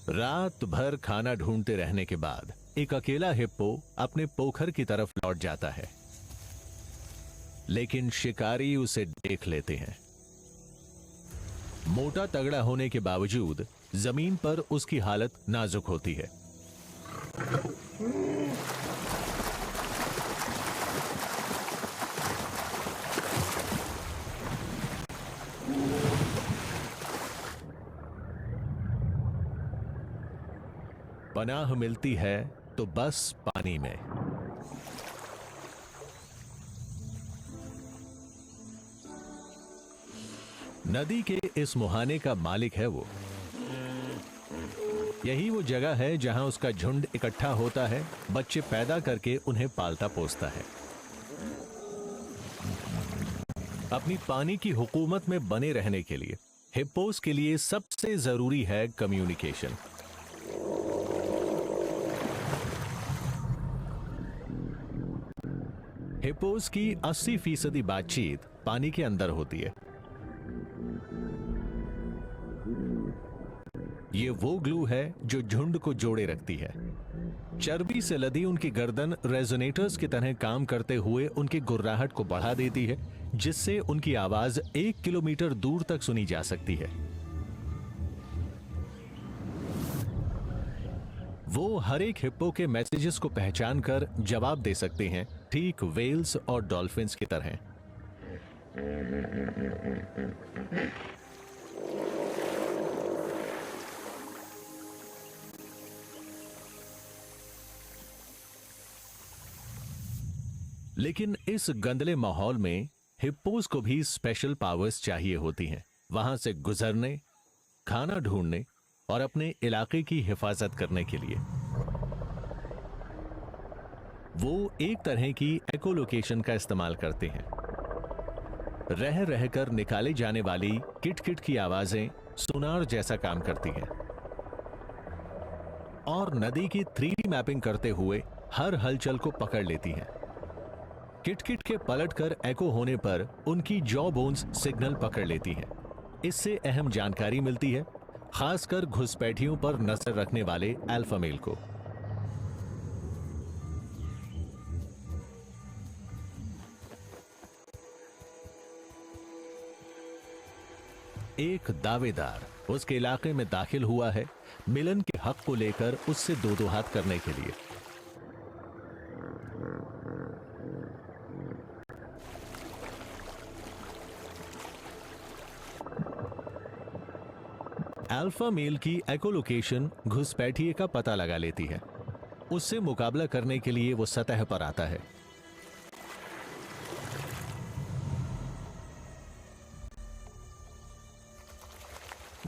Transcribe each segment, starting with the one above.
रात भर खाना ढूंढते रहने के बाद एक अकेला हिप्पो अपने पोखर की तरफ लौट जाता है, लेकिन शिकारी उसे देख लेते हैं। मोटा तगड़ा होने के बावजूद जमीन पर उसकी हालत नाजुक होती है। पनाह मिलती है तो बस पानी में। नदी के इस मुहाने का मालिक है वो। यही वो जगह है जहां उसका झुंड इकट्ठा होता है, बच्चे पैदा करके उन्हें पालता पोसता है। अपनी पानी की हुकूमत में बने रहने के लिए हिप्पोस के लिए सबसे जरूरी है कम्युनिकेशन। हिप्पोस की 80% बातचीत पानी के अंदर होती है। ये वो ग्लू है जो झुंड को जोड़े रखती है। चर्बी से लदी उनकी गर्दन रेजोनेटर्स की तरह काम करते हुए उनकी गुर्राहट को बढ़ा देती है, जिससे उनकी आवाज 1 किलोमीटर दूर तक सुनी जा सकती है। वो हर एक हिप्पो के मैसेजेस को पहचान कर जवाब दे सकते हैं, ठीक वेल्स और डॉल्फिन्स की तरह। लेकिन इस गंदले माहौल में हिप्पोस को भी स्पेशल पावर्स चाहिए होती हैं, वहां से गुजरने, खाना ढूंढने और अपने इलाके की हिफाजत करने के लिए। वो एक तरह की एकोलोकेशन का इस्तेमाल करते हैं। रह रहकर निकाले जाने वाली किट किट की आवाजें सोनार जैसा काम करती हैं और नदी की 3D मैपिंग करते हुए हर हलचल को पकड़ लेती हैं। किट किट के पलटकर एको होने पर उनकी जॉ बोन्स सिग्नल पकड़ लेती हैं। इससे अहम जानकारी मिलती है, खासकर घुसपैठियों पर नजर रखने वाले अल्फा मेल को। एक दावेदार उसके इलाके में दाखिल हुआ है, मिलन के हक को लेकर उससे दो दो हाथ करने के लिए। अल्फा मेल की एकोलोकेशन घुसपैठिए का पता लगा लेती है। उससे मुकाबला करने के लिए वो सतह पर आता है।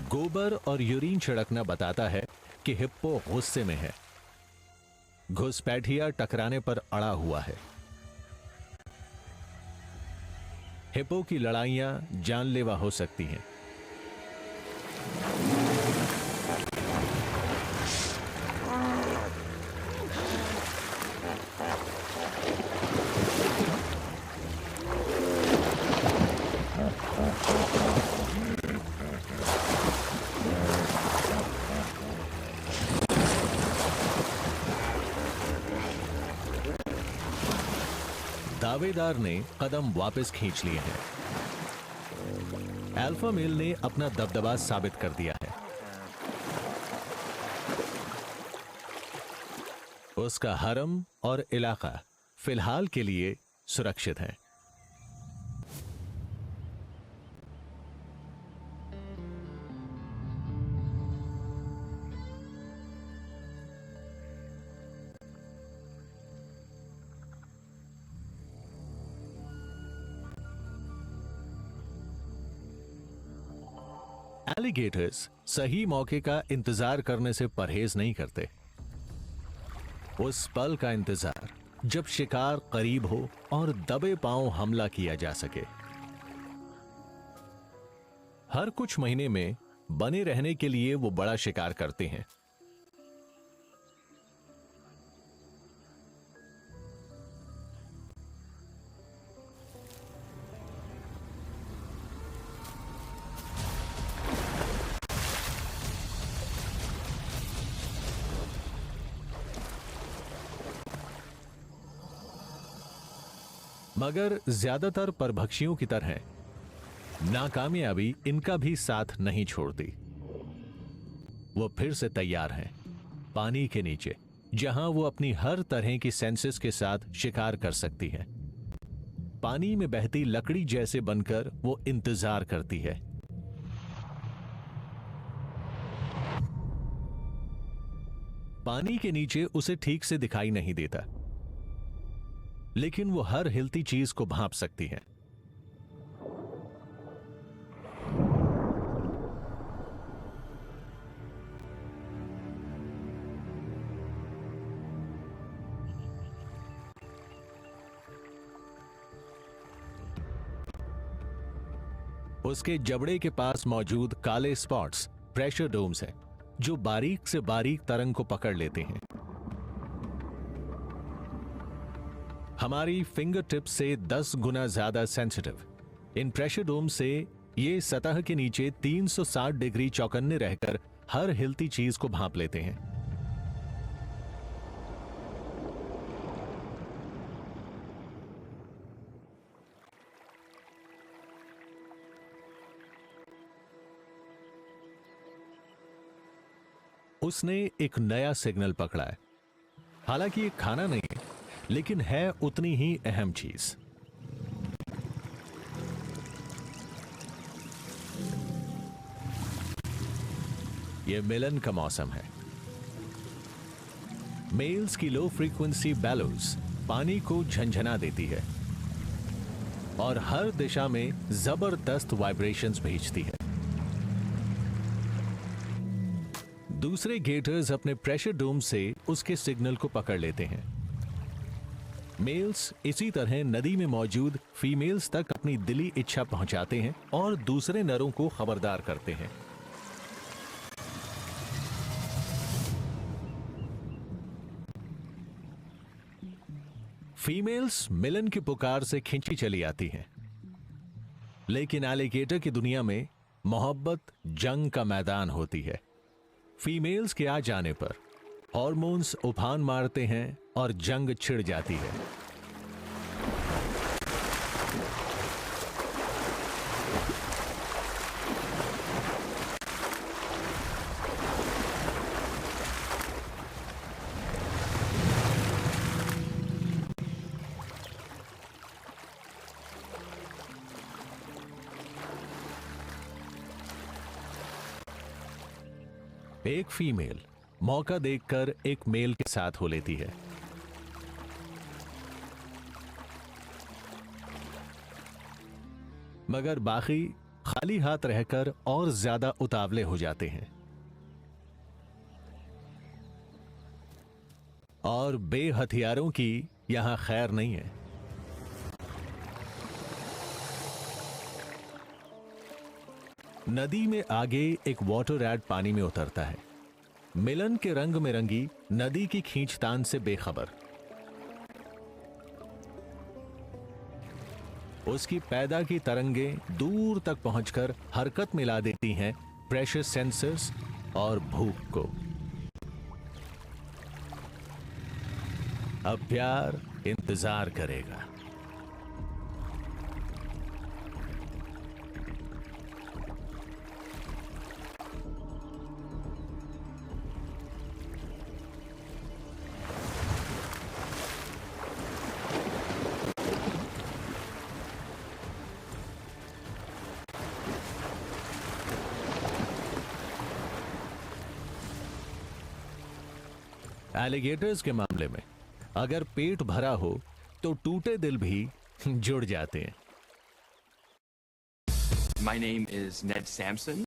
गोबर और यूरिन छिड़कना बताता है कि हिप्पो गुस्से में है। घुसपैठिया टकराने पर अड़ा हुआ है। हिप्पो की लड़ाइयां जानलेवा हो सकती हैं। दावेदार ने कदम वापस खींच लिए हैं। अल्फा मेल ने अपना दबदबा साबित कर दिया है। उसका हरम और इलाका फिलहाल के लिए सुरक्षित है। एलिगेटर्स सही मौके का इंतजार करने से परहेज नहीं करते। उस पल का इंतजार जब शिकार करीब हो और दबे पांव हमला किया जा सके। हर कुछ महीने में बने रहने के लिए वो बड़ा शिकार करते हैं। मगर ज्यादातर परभक्षियों की तरह नाकामयाबी इनका भी साथ नहीं छोड़ती। वो फिर से तैयार हैं पानी के नीचे, जहां वो अपनी हर तरह की सेंसेस के साथ शिकार कर सकती है। पानी में बहती लकड़ी जैसे बनकर वो इंतजार करती है। पानी के नीचे उसे ठीक से दिखाई नहीं देता, लेकिन वो हर हिलती चीज को भांप सकती है। उसके जबड़े के पास मौजूद काले स्पॉट्स प्रेशर डोम्स हैं, जो बारीक से बारीक तरंग को पकड़ लेते हैं। हमारी फिंगर टिप से 10 गुना ज्यादा सेंसिटिव इन प्रेशर डोम से ये सतह के नीचे 360 डिग्री चौकन्ने रहकर हर हिलती चीज को भांप लेते हैं। उसने एक नया सिग्नल पकड़ा है। हालांकि ये खाना नहीं है, लेकिन है उतनी ही अहम चीज। ये मिलन का मौसम है। मेल्स की लो फ्रीक्वेंसी बैलोज पानी को झंझना देती है और हर दिशा में जबरदस्त वाइब्रेशंस भेजती है। दूसरे गेटर्स अपने प्रेशर डोम से उसके सिग्नल को पकड़ लेते हैं। मेल्स इसी तरह नदी में मौजूद फीमेल्स तक अपनी दिली इच्छा पहुंचाते हैं और दूसरे नरों को खबरदार करते हैं। फीमेल्स मिलन की पुकार से खींची चली आती हैं, लेकिन एलिगेटर की दुनिया में मोहब्बत जंग का मैदान होती है। फीमेल्स के आ जाने पर हार्मोन्स उफान मारते हैं और जंग छिड़ जाती है। एक फीमेल मौका देखकर एक मेल के साथ हो लेती है। मगर बाकी खाली हाथ रहकर और ज्यादा उतावले हो जाते हैं और बेहथियारों की यहां खैर नहीं है। नदी में आगे एक वाटर रैट पानी में उतरता है, मिलन के रंग में रंगी नदी की खींचतान से बेखबर। उसकी पैदा की तरंगें दूर तक पहुंचकर हरकत मिला देती हैं प्रेशर सेंसर्स और भूख को। अब प्यार इंतजार करेगा। एलिगेटर्स के मामले में अगर पेट भरा हो तो टूटे दिल भी जुड़ जाते हैं। My name is Ned Sampson.